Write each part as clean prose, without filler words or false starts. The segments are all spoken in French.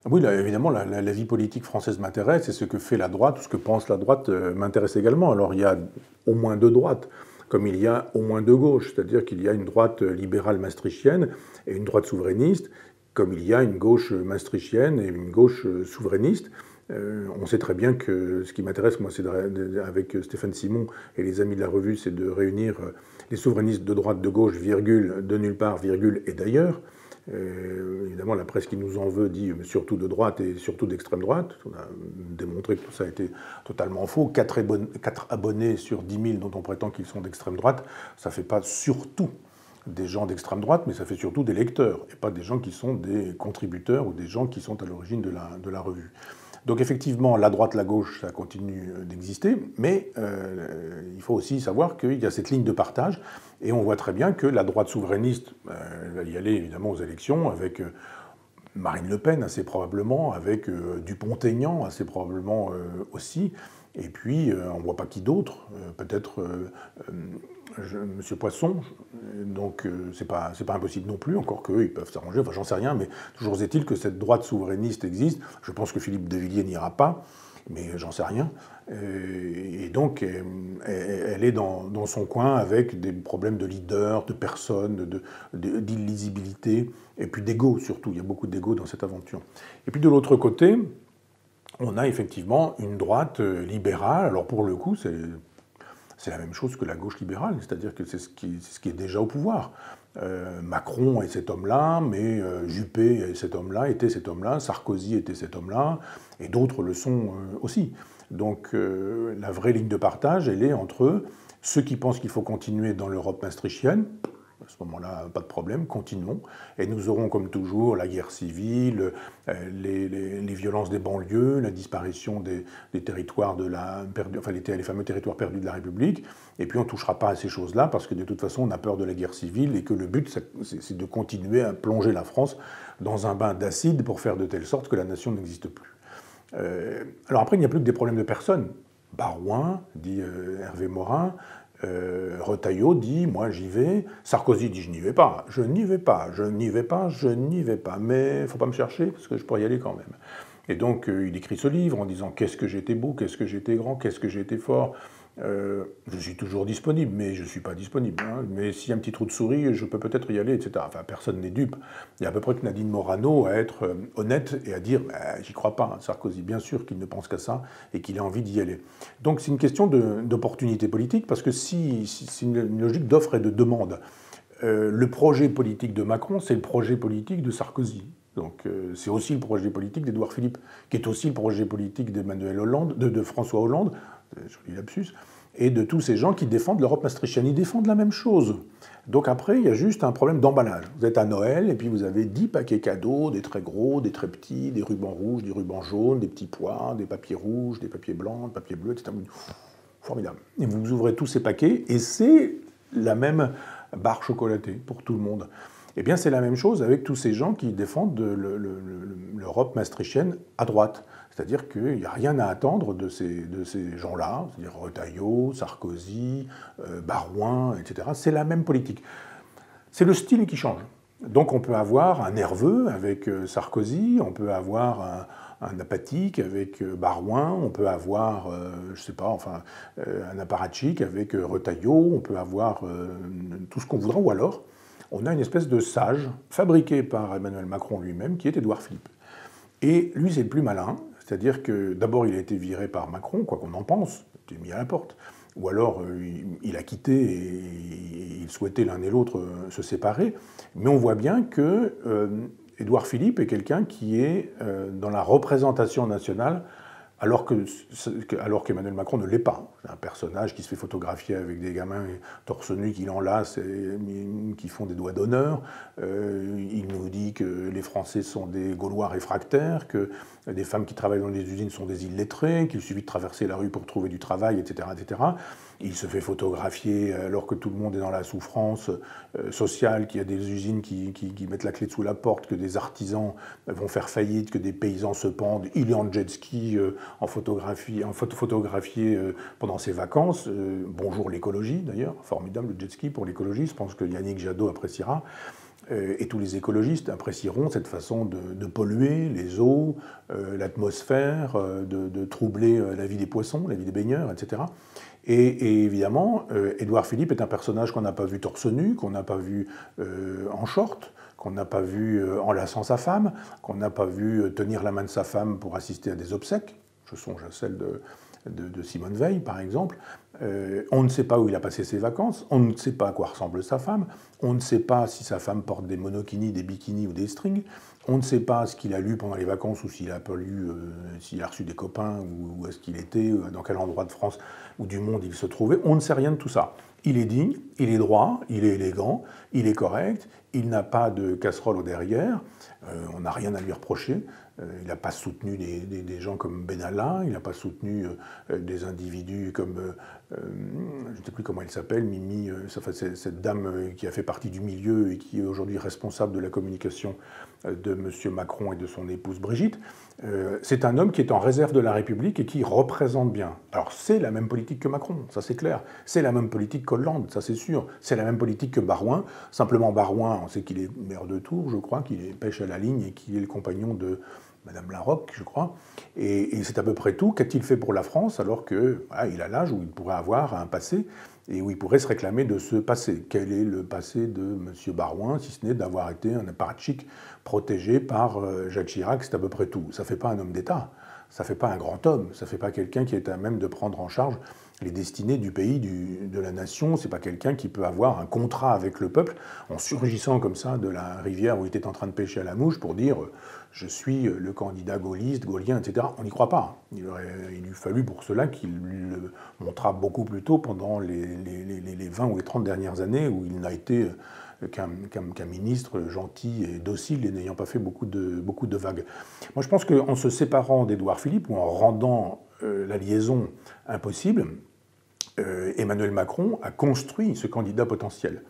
Oui, là, évidemment, la vie politique française m'intéresse et ce que fait la droite, ou ce que pense la droite m'intéresse également. Alors, il y a au moins deux droites, comme il y a au moins deux gauches, c'est-à-dire qu'il y a une droite libérale maastrichtienne et une droite souverainiste, comme il y a une gauche maastrichtienne et une gauche souverainiste. On sait très bien que ce qui m'intéresse, moi, c'est avec Stéphane Simon et les amis de la revue, c'est de réunir les souverainistes de droite, de gauche, virgule, de nulle part, virgule, et d'ailleurs. Évidemment, la presse qui nous en veut dit surtout de droite et surtout d'extrême droite. On a démontré que tout ça a été totalement faux. 4 abonnés sur 10 000 dont on prétend qu'ils sont d'extrême droite, ça ne fait pas surtout des gens d'extrême droite, mais ça fait surtout des lecteurs, et pas des gens qui sont des contributeurs ou des gens qui sont à l'origine de la revue. Donc effectivement, la droite, la gauche, ça continue d'exister, mais il faut aussi savoir qu'il y a cette ligne de partage, et on voit très bien que la droite souverainiste, elle va y aller évidemment aux élections, avec Marine Le Pen assez probablement, avec Dupont-Aignan assez probablement aussi, et puis on ne voit pas qui d'autre, peut-être M. Poisson, donc c'est pas impossible non plus, encore qu'eux, ils peuvent s'arranger, enfin j'en sais rien, mais toujours est-il que cette droite souverainiste existe. Je pense que Philippe de Villiers n'ira pas, mais j'en sais rien. Et donc elle est dans son coin avec des problèmes de leader, de personnes, d'illisibilité, et puis d'ego surtout, il y a beaucoup d'ego dans cette aventure. Et puis de l'autre côté, on a effectivement une droite libérale, alors pour le coup c'est la même chose que la gauche libérale, c'est-à-dire que c'est ce qui est déjà au pouvoir. Macron est cet homme-là, mais Juppé est cet homme-là, était cet homme-là, Sarkozy était cet homme-là, et d'autres le sont aussi. Donc la vraie ligne de partage, elle est entre ceux qui pensent qu'il faut continuer dans l'Europe maastrichtienne. À ce moment-là, pas de problème, continuons. Et nous aurons, comme toujours, la guerre civile, les violences des banlieues, la disparition des territoires enfin les fameux territoires perdus de la République. Et puis on ne touchera pas à ces choses-là, parce que de toute façon, on a peur de la guerre civile et que le but, c'est de continuer à plonger la France dans un bain d'acide pour faire de telle sorte que la nation n'existe plus. Alors après, il n'y a plus que des problèmes de personnes. Barouin, dit Hervé Morin, Retailleau dit « moi j'y vais », Sarkozy dit « je n'y vais pas, je n'y vais pas, je n'y vais pas, je n'y vais pas, mais il ne faut pas me chercher parce que je pourrais y aller quand même ». Et donc il écrit ce livre en disant « qu'est-ce que j'étais beau, qu'est-ce que j'étais grand, qu'est-ce que j'étais fort ». Je suis toujours disponible, mais je ne suis pas disponible. Hein. Mais s'il y a un petit trou de souris, je peux peut-être y aller, etc. Enfin, personne n'est dupe. Il y a à peu près que Nadine Morano à être honnête et à dire bah, j'y crois pas, hein, Sarkozy, bien sûr qu'il ne pense qu'à ça et qu'il a envie d'y aller. Donc c'est une question d'opportunité politique, parce que si c'est une logique d'offre et de demande. Le projet politique de Macron, c'est le projet politique de Sarkozy. Donc c'est aussi le projet politique d'Édouard Philippe, qui est aussi le projet politique d'Emmanuel Hollande, de François Hollande, joli lapsus, et de tous ces gens qui défendent l'Europe maastrichtienne. Ils défendent la même chose. Donc après, il y a juste un problème d'emballage. Vous êtes à Noël, et puis vous avez 10 paquets cadeaux, des très gros, des très petits, des rubans rouges, des rubans jaunes, des petits pois, des papiers rouges, des papiers blancs, des papiers bleus, etc. Formidable. Et vous ouvrez tous ces paquets, et c'est la même barre chocolatée pour tout le monde. Eh bien, c'est la même chose avec tous ces gens qui défendent l'Europe maastrichtienne à droite. C'est-à-dire qu'il n'y a rien à attendre de ces gens-là, c'est-à-dire Retailleau, Sarkozy, Barouin, etc. C'est la même politique. C'est le style qui change. Donc on peut avoir un nerveux avec Sarkozy, on peut avoir un apathique avec Barouin, on peut avoir, je sais pas, enfin, un apparatchik avec Retailleau, on peut avoir tout ce qu'on voudra, ou alors on a une espèce de sage fabriqué par Emmanuel Macron lui-même, qui est Édouard Philippe. Et lui, c'est le plus malin, c'est-à-dire que d'abord, il a été viré par Macron, quoi qu'on en pense, il était mis à la porte. Ou alors, il a quitté et ils souhaitaient l'un et l'autre se séparer. Mais on voit bien que Édouard Philippe est quelqu'un qui est dans la représentation nationale, alors qu'Emmanuel Macron ne l'est pas. C'est un personnage qui se fait photographier avec des gamins torse nu qui l'enlacent et qui font des doigts d'honneur. Il nous dit que les Français sont des Gaulois réfractaires, que des femmes qui travaillent dans les usines sont des illettrés, qu'il suffit de traverser la rue pour trouver du travail, etc., etc. Il se fait photographier alors que tout le monde est dans la souffrance sociale, qu'il y a des usines qui mettent la clé sous la porte, que des artisans vont faire faillite, que des paysans se pendent. Il est en jet ski photographié pendant ses vacances. Bonjour l'écologie d'ailleurs, formidable le jet ski pour l'écologie, je pense que Yannick Jadot appréciera. et tous les écologistes apprécieront cette façon de polluer les eaux, l'atmosphère, de troubler la vie des poissons, la vie des baigneurs, etc. Et évidemment, Édouard Philippe est un personnage qu'on n'a pas vu torse nu, qu'on n'a pas vu en short, qu'on n'a pas vu enlaçant sa femme, qu'on n'a pas vu tenir la main de sa femme pour assister à des obsèques. Je songe à celle de Simone Veil, par exemple. On ne sait pas où il a passé ses vacances, on ne sait pas à quoi ressemble sa femme, on ne sait pas si sa femme porte des monokinis, des bikinis ou des strings, on ne sait pas ce qu'il a lu pendant les vacances ou s'il a pas lu, s'il a reçu des copains, où est-ce qu'il était, dans quel endroit de France ou du monde il se trouvait. On ne sait rien de tout ça. Il est digne, il est droit, il est élégant, il est correct, il n'a pas de casserole au derrière, on n'a rien à lui reprocher. Il n'a pas soutenu des gens comme Benalla, il n'a pas soutenu des individus comme, je ne sais plus comment elle s'appelle, Mimi, cette dame qui a fait partie du milieu et qui est aujourd'hui responsable de la communication de M. Macron et de son épouse Brigitte. C'est un homme qui est en réserve de la République et qui représente bien. Alors c'est la même politique que Macron, ça c'est clair. C'est la même politique qu'Hollande, ça c'est sûr. C'est la même politique que Barouin. Simplement Barouin, on sait qu'il est maire de Tours, je crois, qu'il est pêche à la ligne et qu'il est le compagnon de Madame Larocque, je crois, et c'est à peu près tout. Qu'a-t-il fait pour la France alors qu'il a l'âge où il pourrait avoir un passé et où il pourrait se réclamer de ce passé? Quel est le passé de M. Barouin, si ce n'est d'avoir été un apparatchik protégé par Jacques Chirac? C'est à peu près tout. Ça ne fait pas un homme d'État, ça ne fait pas un grand homme, ça ne fait pas quelqu'un qui est à même de prendre en charge les destinées du pays, de la nation. C'est pas quelqu'un qui peut avoir un contrat avec le peuple en surgissant comme ça de la rivière où il était en train de pêcher à la mouche pour dire je suis le candidat gaulliste, gaullien, etc. On n'y croit pas. Il eût fallu pour cela qu'il le montra beaucoup plus tôt pendant les 20 ou les 30 dernières années où il n'a été qu'un ministre gentil et docile et n'ayant pas fait beaucoup de vagues. Moi je pense qu'en se séparant d'Édouard Philippe ou en rendant la liaison impossible, Emmanuel Macron a construit ce candidat potentiel.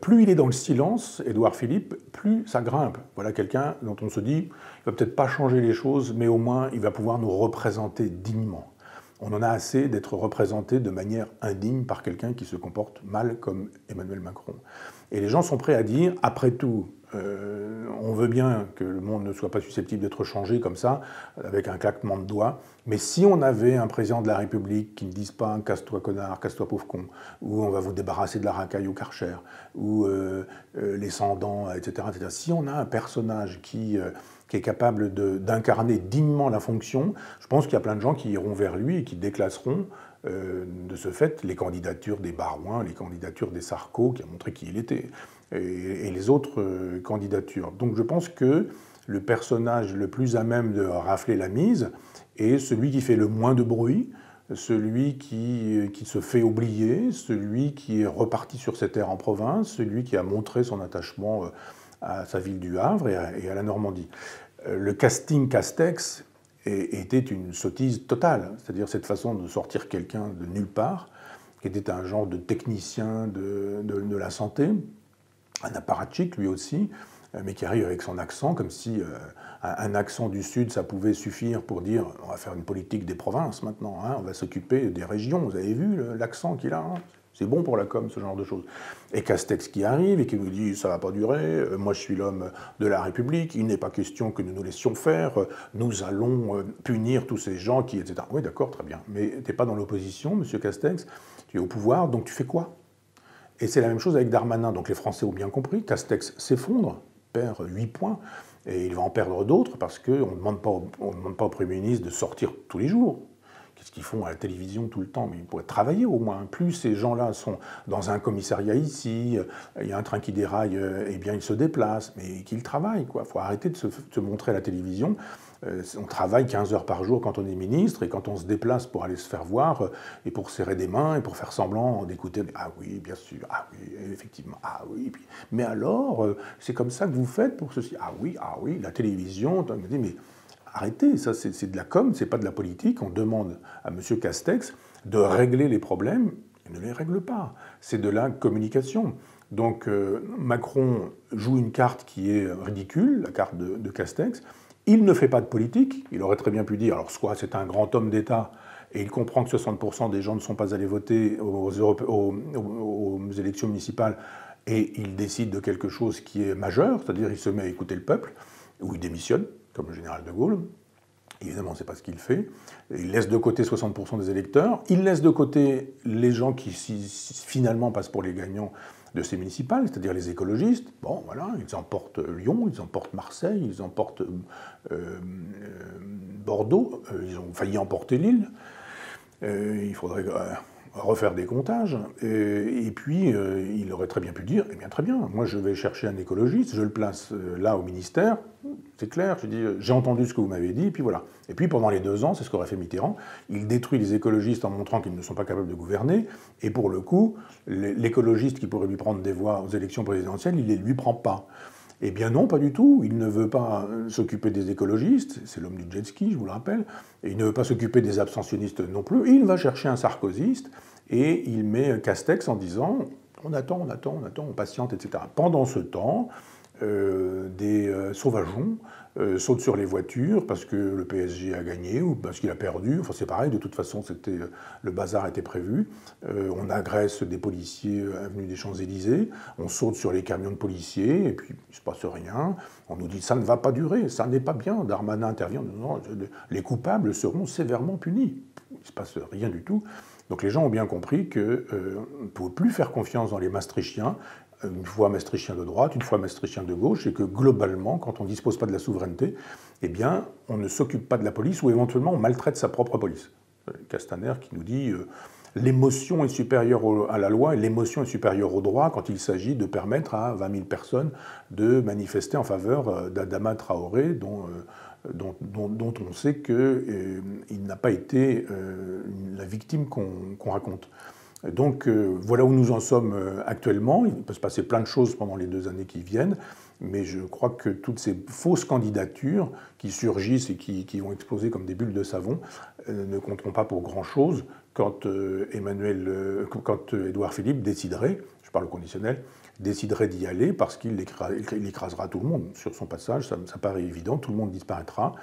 Plus il est dans le silence, Édouard Philippe, plus ça grimpe. Voilà quelqu'un dont on se dit, il va peut-être pas changer les choses, mais au moins il va pouvoir nous représenter dignement. On en a assez d'être représenté de manière indigne par quelqu'un qui se comporte mal comme Emmanuel Macron. Et les gens sont prêts à dire, après tout, on veut bien que le monde ne soit pas susceptible d'être changé comme ça, avec un claquement de doigts, mais si on avait un président de la République qui ne dise pas « casse-toi connard, casse-toi pauvre con », ou « on va vous débarrasser de la racaille au Karcher », ou les sans-dents, etc., etc., si on a un personnage qui est capable d'incarner dignement la fonction, je pense qu'il y a plein de gens qui iront vers lui et qui déclasseront de ce fait les candidatures des Barouin, les candidatures des Sarko, qui a montré qui il était, et les autres candidatures. Donc je pense que le personnage le plus à même de rafler la mise est celui qui fait le moins de bruit, celui qui se fait oublier, celui qui est reparti sur ses terres en province, celui qui a montré son attachement à sa ville du Havre et à la Normandie. Le casting Castex était une sottise totale, c'est-à-dire cette façon de sortir quelqu'un de nulle part, qui était un genre de technicien de la santé, un apparatchik lui aussi, mais qui arrive avec son accent, comme si un accent du Sud, ça pouvait suffire pour dire on va faire une politique des provinces maintenant, hein, on va s'occuper des régions. Vous avez vu l'accent qu'il a, hein, c'est bon pour la com, ce genre de choses. Et Castex qui arrive et qui vous dit ça va pas durer, moi je suis l'homme de la République, il n'est pas question que nous nous laissions faire, nous allons punir tous ces gens qui, etc. Oui, d'accord, très bien, mais t'es pas dans l'opposition, monsieur Castex, tu es au pouvoir, donc tu fais quoi? Et c'est la même chose avec Darmanin, donc les Français ont bien compris, Castex s'effondre, perd 8 points, et il va en perdre d'autres parce qu'on ne demande pas au Premier ministre de sortir tous les jours. Qu'est-ce qu'ils font à la télévision tout le temps? Mais ils pourraient travailler au moins. Plus ces gens-là sont dans un commissariat ici, il y a un train qui déraille, eh bien ils se déplacent, mais qu'ils travaillent, quoi. Il faut arrêter de se montrer à la télévision. On travaille 15 heures par jour quand on est ministre, et quand on se déplace pour aller se faire voir, et pour serrer des mains, et pour faire semblant d'écouter, ah oui, bien sûr, ah oui, effectivement, ah oui, puis, mais alors, c'est comme ça que vous faites pour ceci, ah oui, la télévision, on me dit, mais arrêtez, ça c'est de la com, c'est pas de la politique, on demande à M. Castex de régler les problèmes, il ne les règle pas, c'est de la communication. Donc Macron joue une carte qui est ridicule, la carte de Castex. Il ne fait pas de politique, il aurait très bien pu dire, alors soit c'est un grand homme d'État et il comprend que 60% des gens ne sont pas allés voter aux élections municipales et il décide de quelque chose qui est majeur, c'est-à-dire il se met à écouter le peuple, ou il démissionne, comme le général de Gaulle. Évidemment, ce n'est pas ce qu'il fait. Il laisse de côté 60% des électeurs. Il laisse de côté les gens qui finalement passent pour les gagnants de ces municipales, c'est-à-dire les écologistes. Bon, voilà, ils emportent Lyon, ils emportent Marseille, ils emportent Bordeaux, ils ont failli emporter Lille. Il faudrait refaire des comptages. Et puis, il aurait très bien pu dire, eh bien très bien, moi je vais chercher un écologiste, je le place là au ministère, c'est clair, je dis, j'ai entendu ce que vous m'avez dit, et puis voilà. Et puis pendant les 2 ans, c'est ce qu'aurait fait Mitterrand, il détruit les écologistes en montrant qu'ils ne sont pas capables de gouverner, et pour le coup, l'écologiste qui pourrait lui prendre des voix aux élections présidentielles, il ne les lui prend pas. Eh bien non, pas du tout. Il ne veut pas s'occuper des écologistes, c'est l'homme du jet ski, je vous le rappelle, et il ne veut pas s'occuper des abstentionnistes non plus. Il va chercher un sarkozyste et il met Castex en disant on attend, on patiente, etc. Pendant ce temps, des sauvageons sautent sur les voitures parce que le PSG a gagné ou parce qu'il a perdu. Enfin, c'est pareil, de toute façon, le bazar était prévu. On agresse des policiers avenue des Champs-Élysées, on saute sur les camions de policiers et puis il ne se passe rien. On nous dit ça ne va pas durer, ça n'est pas bien. Darmanin intervient, non, les coupables seront sévèrement punis. Il ne se passe rien du tout. Donc les gens ont bien compris qu'on ne pouvait plus faire confiance dans les Maastrichtiens, une fois Maastrichtien de droite, une fois Maastrichtien de gauche, et que globalement, quand on ne dispose pas de la souveraineté, eh bien, on ne s'occupe pas de la police ou éventuellement on maltraite sa propre police. Castaner qui nous dit l'émotion est supérieure à la loi et l'émotion est supérieure au droit quand il s'agit de permettre à 20 000 personnes de manifester en faveur d'Adama Traoré, dont on sait qu'il n'a pas été la victime qu'on raconte. Donc voilà où nous en sommes actuellement. Il peut se passer plein de choses pendant les 2 années qui viennent, mais je crois que toutes ces fausses candidatures qui surgissent et qui vont exploser comme des bulles de savon ne compteront pas pour grand-chose quand Édouard Philippe déciderait, je parle au conditionnel, déciderait d'y aller parce qu'il écrasera tout le monde. Sur son passage, ça paraît évident, tout le monde disparaîtra.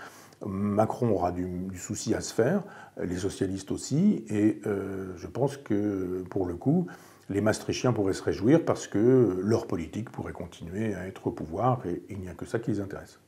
Macron aura du souci à se faire, les socialistes aussi, et je pense que, pour le coup, les Maastrichtiens pourraient se réjouir parce que leur politique pourrait continuer à être au pouvoir, et il n'y a que ça qui les intéresse.